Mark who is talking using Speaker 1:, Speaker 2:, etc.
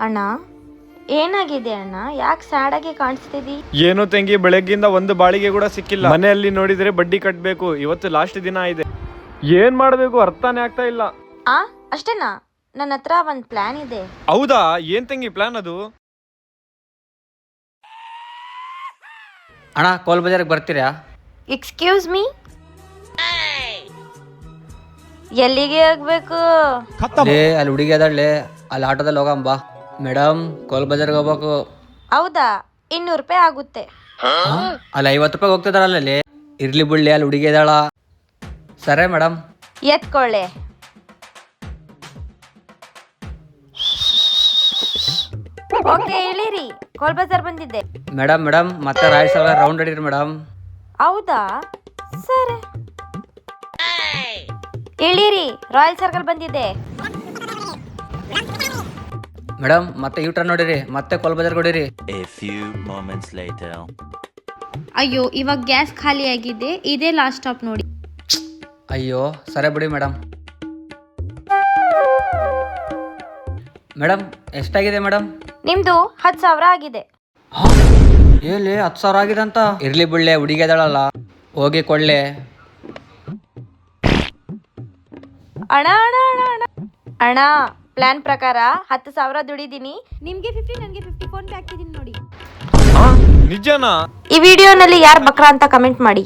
Speaker 1: ಅಣ್ಣ ಏನಾಗಿದೆ ಅಣ್ಣ, ಯಾಕೆ ಸ್ಯಾಡ್ ಆಗಿ ಕಾಣಿಸ್ತಿದಿ?
Speaker 2: ಏನು ತಂಗಿ, ಬೆಳಗ್ಗಿಂದ ಒಂದು ಬಾಳಿಗೆ ಕೂಡ ಸಿಕ್ಕಿಲ್ಲ. ಮನೆಯಲ್ಲಿ ನೋಡಿದ್ರೆ ಬಡ್ಡಿ ಕಟ್ಬೇಕು, ಇವತ್ತು ಲಾಸ್ಟ್ ದಿನ ಇದೆ. ಏನ್ ಮಾಡ್ಬೇಕು ಅರ್ಥನೇ ಆಗ್ತಾ ಇಲ್ಲ.
Speaker 1: ಅಷ್ಟೇನಾ? ನನ್ನ ಹತ್ರ ಒಂದ್ ಪ್ಲಾನ್ ಇದೆ.
Speaker 2: ಹೌದಾ? ಏನ್ ತಂಗಿ ಪ್ಲಾನ್ ಅದು?
Speaker 3: ಅಣ್ಣ ಕೋಲ್ ಬಜಾರ್ಗೆ ಬರ್ತೀರಾ?
Speaker 1: ಎಕ್ಸ್ಕ್ಯೂಸ್ ಮೀ, ಎಲ್ಲಿಗೆ ಹೋಗ್ಬೇಕು?
Speaker 3: ಅಲ್ಲಿ ಹುಡುಗಿ ಅದಳ್ಳೆ, ಅಲ್ಲಿ ಆಟೋದಲ್ಲಿ ಹೋಗಂಬ. ಮೇಡಮ್ ಕೋಲ್ ಬಜಾರ್ಗೆ ಹೋಗ್ಬೇಕು.
Speaker 1: ಹೌದಾ? 200 ರೂಪಾಯಿ ಆಗುತ್ತೆ.
Speaker 3: ಅಲ್ಲಿ 50 ರೂಪಾಯಿ ಹೋಗ್ತಿದಾರಲ್ಲ ಅಲ್ಲಿ. ಇರ್ಲಿ ಬಿಡ್ಲಿ, ಅಲ್ಲಿ ಹುಡುಗಿ ಇದ್ದಾಳ. ಸರಿ ಮೇಡಮ್.
Speaker 1: ಎತ್ಕೊಳ್ಳೆ. ಓಕೆ ಇಳಿರಿ, ಕೋಲ್ ಬಜಾರ್ ಬಂದಿದ್ದೆ.
Speaker 3: ಮೇಡಮ್ ಮತ್ತೆ ರಾಯ್ಸ್ ಎಲ್ಲ ರೌಂಡ್ ಹೊಡೀರಿ ಮೇಡಮ್.
Speaker 1: ಹೌದಾ? ಸರಿ ಇಳಿರಿ, ರಾಯಲ್ ಸರ್ಕಲ್ ಬಂದಿದೆ.
Speaker 3: ಮೇಡಮ್ ಮತ್ತೆ ಯೂ ಟರ್ನ್ ನೋಡಿರಿ, ಮತ್ತೆ ಕೋಲ್ ಬಜಾರ್ ಹೊಡೀರಿ.
Speaker 1: ಅಯ್ಯೋ, ಇವಾಗ ಗ್ಯಾಸ್ ಖಾಲಿ ಆಗಿದೆ, ಇದೇ ಲಾಸ್ಟ್ ಸ್ಟಾಪ್ ನೋಡಿ.
Speaker 3: ಅಯ್ಯೋ ಸರಿ ಬಿಡಿ ಮೇಡಮ್. ಮೇಡಮ್ ಎಷ್ಟಾಗಿದೆ ಮೇಡಮ್?
Speaker 1: ನಿಮ್ದು 10,000 ಆಗಿದೆ.
Speaker 3: ಎಲ್ಲಿ 10,000 ಆಗಿದೆ ಅಂತ? ಇರ್ಲಿ ಬಿಡ್ಲೆ, ಹುಡುಗಿ ಅದಳಲ್ಲ, ಹೋಗಿ ಕೊಳ್ಳೆ.
Speaker 1: ಅಣ್ಣ ಅಣ್ಣ ಅಣ್ಣ ಅಣ್ಣ ಅಣ್ಣ, ಪ್ಲಾನ್ ಪ್ರಕಾರ 10,000 ದುಡಿದೀನಿ. ನಿಮ್ಗೆ 50, ನನಗೆ 50 ಫೋನ್ ಪೇ ಹಾಕಿದೀನಿ ನೋಡಿ.
Speaker 2: ನಿಜನಾ?
Speaker 1: ಈ ವಿಡಿಯೋನಲ್ಲಿ ಯಾರು ಬಕ್ರಾ ಅಂತ ಕಮೆಂಟ್ ಮಾಡಿ.